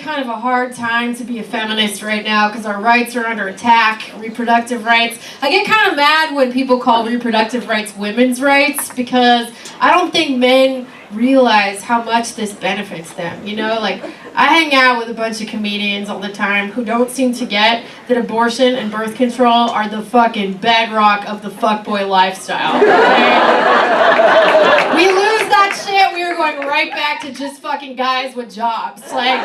kind of a hard time to be a feminist right now because our rights are under attack, reproductive rights. I get kind of mad when people call reproductive rights women's rights because I don't think men realize how much this benefits them. You know, like, I hang out with a bunch of comedians all the time who don't seem to get that abortion and birth control are the fucking bedrock of the fuckboy lifestyle. Okay? We lose that shit, we are going right back to just fucking guys with jobs. Like,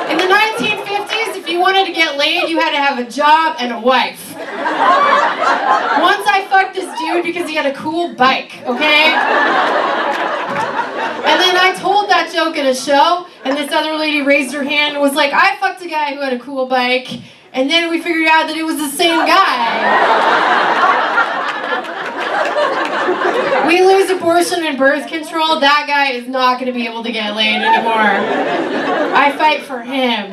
in the 1950s, if you wanted to get laid, you had to have a job and a wife. Once I fucked this dude because he had a cool bike, okay? And then I told that joke at a show, and this other lady raised her hand and was like, I fucked a guy who had a cool bike, and then we figured out that it was the same guy. We lose abortion and birth control, that guy is not going to be able to get laid anymore. I fight for him.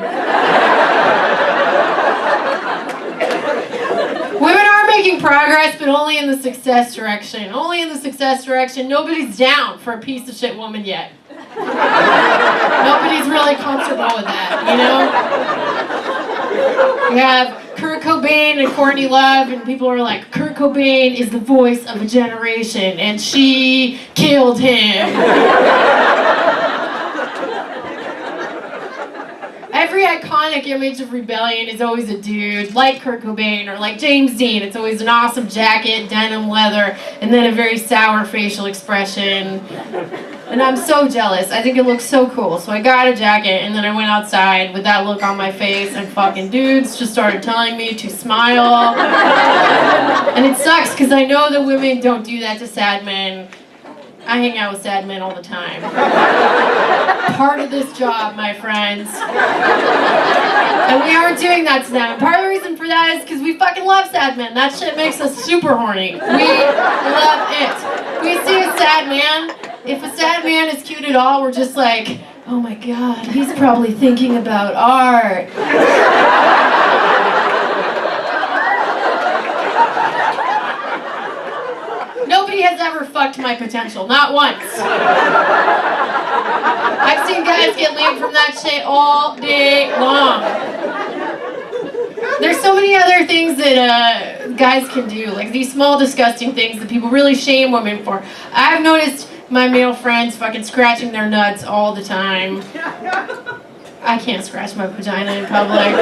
Women are making progress, but only in the success direction. Only in the success direction. Nobody's down for a piece of shit woman yet. Nobody's really comfortable with that, you know? We have Kurt Cobain and Courtney Love, and people are like, Kurt Cobain is the voice of a generation, and she killed him. Every iconic image of rebellion is always a dude, like Kurt Cobain or like James Dean. It's always an awesome jacket, denim leather, and then a very sour facial expression. And I'm so jealous. I think it looks so cool. So I got a jacket, and then I went outside with that look on my face, and fucking dudes just started telling me to smile. And it sucks, because I know that women don't do that to sad men. I hang out with sad men all the time. Part of this job, my friends. And we aren't doing that to them. Part of the reason for that is because we fucking love sad men. That shit makes us super horny. We love it. We see a sad man. If a sad man is cute at all, we're just like, oh my god, he's probably thinking about art. Nobody has ever fucked my potential, not once. I've seen guys get laid from that shit all day long. There's so many other things that guys can do, like these small disgusting things that people really shame women for. I've noticed my male friends fucking scratching their nuts all the time. I can't scratch my vagina in public.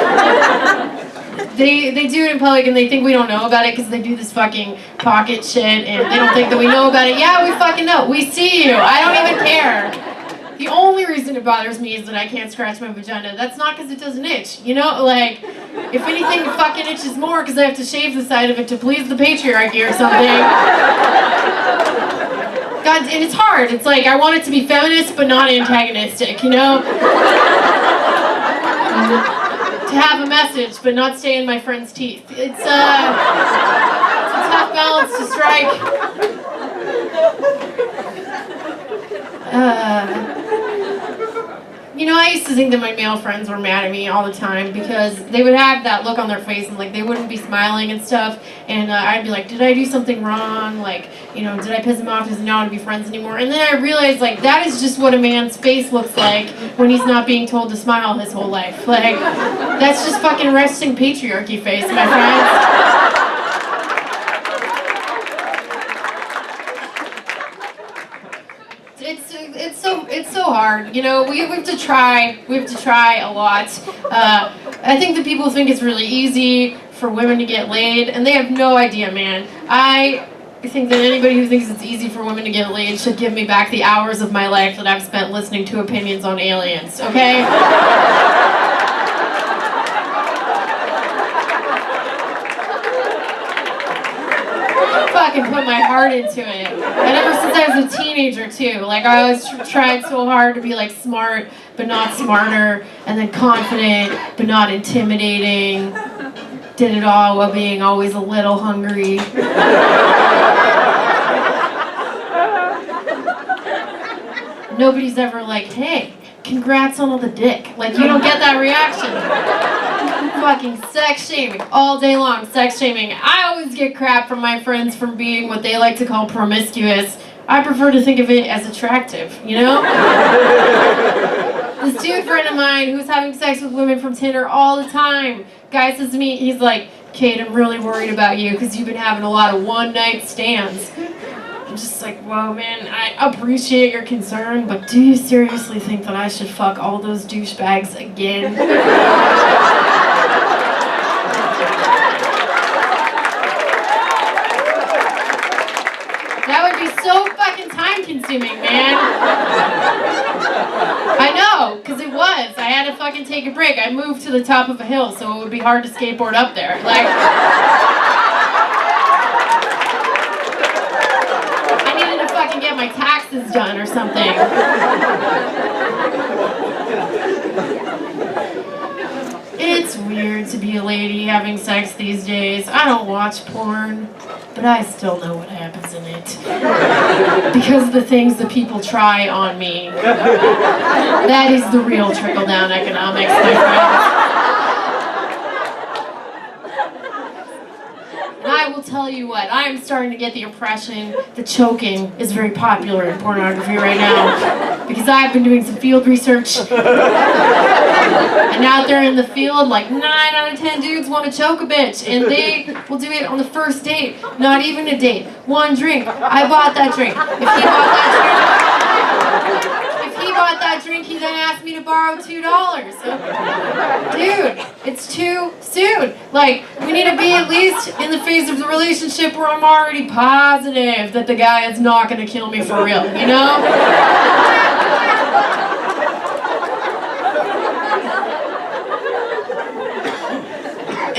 They do it in public and they think we don't know about it because they do this fucking pocket shit and they don't think that we know about it. Yeah, we fucking know. We see you. I don't even care. The only reason it bothers me is that I can't scratch my vagina. That's not because it doesn't itch. You know, like, if anything, it fucking itches more because I have to shave the side of it to please the patriarchy or something. God, and it's hard. It's like, I want it to be feminist but not antagonistic, you know? To have a message but not stay in my friend's teeth. It's a tough balance to strike. You know, I used to think that my male friends were mad at me all the time because they would have that look on their face and like they wouldn't be smiling and stuff, and I'd be like, did I do something wrong? Like, you know, did I piss him off? Does he not want to be friends anymore? And then I realized, like, that is just what a man's face looks like when he's not being told to smile his whole life. Like, that's just fucking resting patriarchy face, my friends. It's so hard, you know. We have to try a lot. I think that people think it's really easy for women to get laid, and they have no idea, man. I think that anybody who thinks it's easy for women to get laid should give me back the hours of my life that I've spent listening to opinions on aliens, okay? Fucking put my heart into it. And ever since I was a teenager too, like I always tried so hard to be like smart but not smarter, and then confident but not intimidating. Did it all while being always a little hungry. Nobody's ever like, hey, congrats on all the dick. Like, you don't get that reaction. Fucking sex shaming all day long. Sex shaming. I always get crap from my friends for being what they like to call promiscuous. I prefer to think of it as attractive, you know? This dude friend of mine who's having sex with women from Tinder all the time. Guy says to me, he's like, Kate, I'm really worried about you because you've been having a lot of one-night stands. I'm just like, whoa, man, I appreciate your concern, but do you seriously think that I should fuck all those douchebags again? That would be so fucking time-consuming, man. I know, because it was. I had to fucking take a break. I moved to the top of a hill, so it would be hard to skateboard up there. Like, I needed to fucking get my taxes done or something. It's weird to be a lady having sex these days. I don't watch porn, but I still know what happens in it. Because of the things that people try on me. That is the real trickle-down economics, my friends. And I will tell you what, I am starting to get the impression that choking is very popular in pornography right now. Because I've been doing some field research. And out there in the field, like 9 out of 10 dudes want to choke a bitch. And they will do it on the first date. Not even a date. One drink. I bought that drink. If he bought that drink, he then asked me to borrow $2. Dude, it's too soon. Like, we need to be at least in the phase of the relationship where I'm already positive that the guy is not going to kill me for real, you know?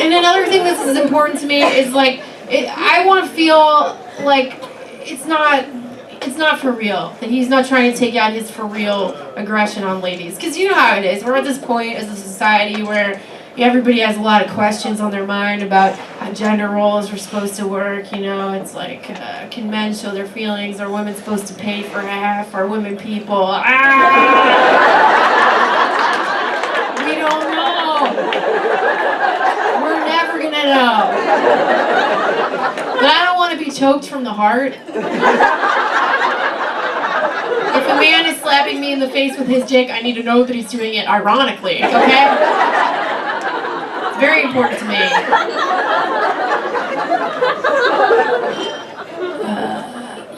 And another thing that's important to me is like, I want to feel like it's not for real. That he's not trying to take out his for real aggression on ladies. Because you know how it is. We're at this point as a society where everybody has a lot of questions on their mind about how gender roles are supposed to work. You know, it's like, can men show their feelings? Are women supposed to pay for half? Are women people? We don't know. We're never gonna know. But I don't want to be choked from the heart. If a man is slapping me in the face with his dick, I need to know that he's doing it ironically, okay? It's very important to me.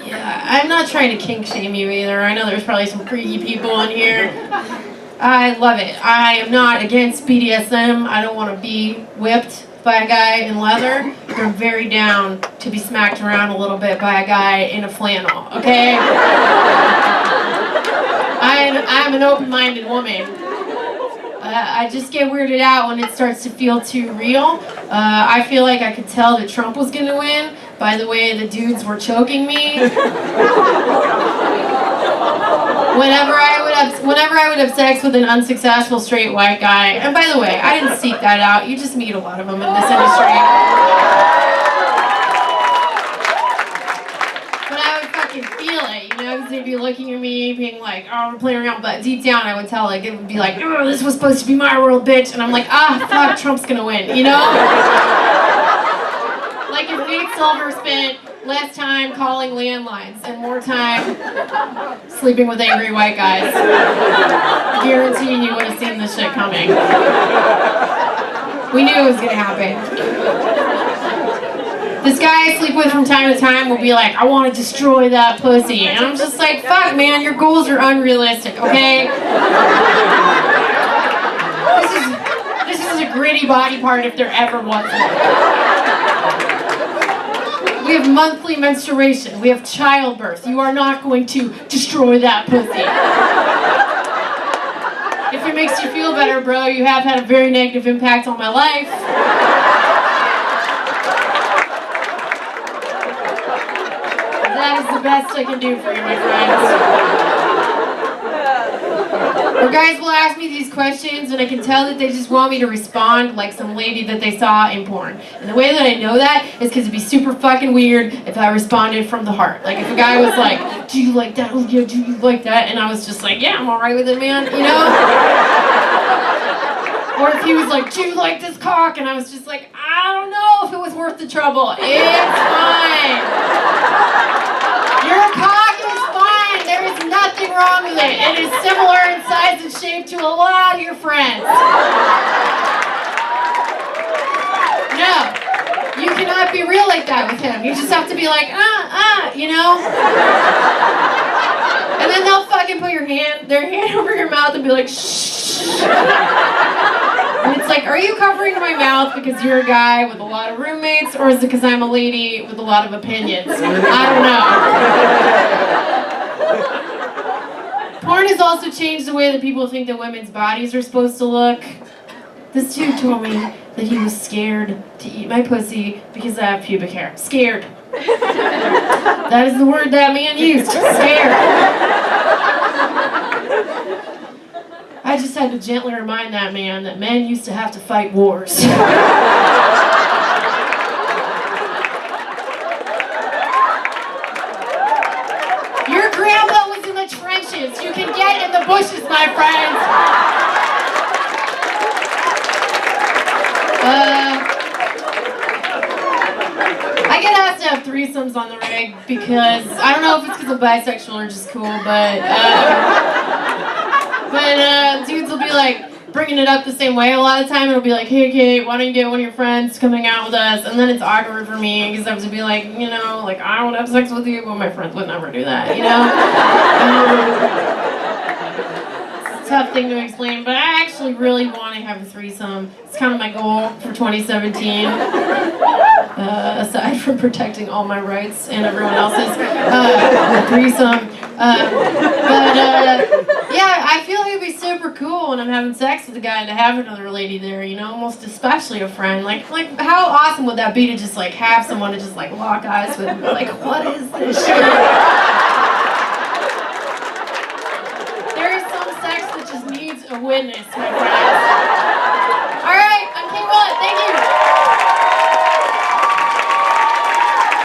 Yeah, I'm not trying to kink shame you either. I know there's probably some freaky people in here. I love it. I am not against BDSM. I don't want to be whipped by a guy in leather. I'm very down to be smacked around a little bit by a guy in a flannel, okay? I'm an open-minded woman. I just get weirded out when it starts to feel too real. I feel like I could tell that Trump was going to win by the way the dudes were choking me. Whenever I would have sex with an unsuccessful straight white guy, and by the way, I didn't seek that out. You just meet a lot of them in this industry. But I would fucking feel it, you know, because they'd be looking at me, being like, "Oh, we're playing around," but deep down, I would tell, like, it would be like, "Oh, this was supposed to be my world, bitch," and I'm like, fuck, Trump's gonna win, you know? Like if Nate Silver spent less time calling landlines and more time sleeping with angry white guys. Guaranteeing you would have seen this shit coming. We knew it was gonna happen. This guy I sleep with from time to time will be like, "I want to destroy that pussy," and I'm just like, "Fuck, man, your goals are unrealistic, okay?" This is a gritty body part if there ever was one. We have monthly menstruation. We have childbirth. You are not going to destroy that pussy. If it makes you feel better, bro, you have had a very negative impact on my life. That is the best I can do for you, my friends. Or guys will ask me these questions, and I can tell that they just want me to respond like some lady that they saw in porn. And the way that I know that is because it'd be super fucking weird if I responded from the heart. Like if a guy was like, "Do you like that? Oh yeah, do you like that?" And I was just like, "Yeah, I'm alright with it, man," you know? Or if he was like, "Do you like this cock?" And I was just like, "I don't know if it was worth the trouble. It's fine. Your cock wrong with it. It is similar in size and shape to a lot of your friends. No. You cannot be real like that with him. You just have to be like, you know? And then they'll fucking put their hand over your mouth and be like, shh. And it's like, are you covering my mouth because you're a guy with a lot of roommates, or is it because I'm a lady with a lot of opinions? I don't know. Porn has also changed the way that people think that women's bodies are supposed to look. This dude told me that he was scared to eat my pussy because I have pubic hair. Scared. That is the word that man used. Scared. I just had to gently remind that man that men used to have to fight wars. Your grandpa was in the trenches. You can get in the bushes, my friends. I get asked to have threesomes on the rig because I don't know if it's because I'm bisexual or just cool, but dudes will be like bringing it up the same way. A lot of the time it'll be like, hey Kate, why don't you get one of your friends coming out with us? And then it's awkward for me because I have to be like, you know, like I would have sex with you, but my friends would never do that, you know? It's a tough thing to explain, but I actually really want to have a threesome. It's kind of my goal for 2017. Aside from protecting all my rights and everyone else's, threesome. Yeah, I feel like it'd be super cool when I'm having sex with a guy to have another lady there, you know, most especially a friend. Like how awesome would that be to just like have someone to just like lock eyes with and be like, what is this shit? There is some sex that just needs a witness, my friends.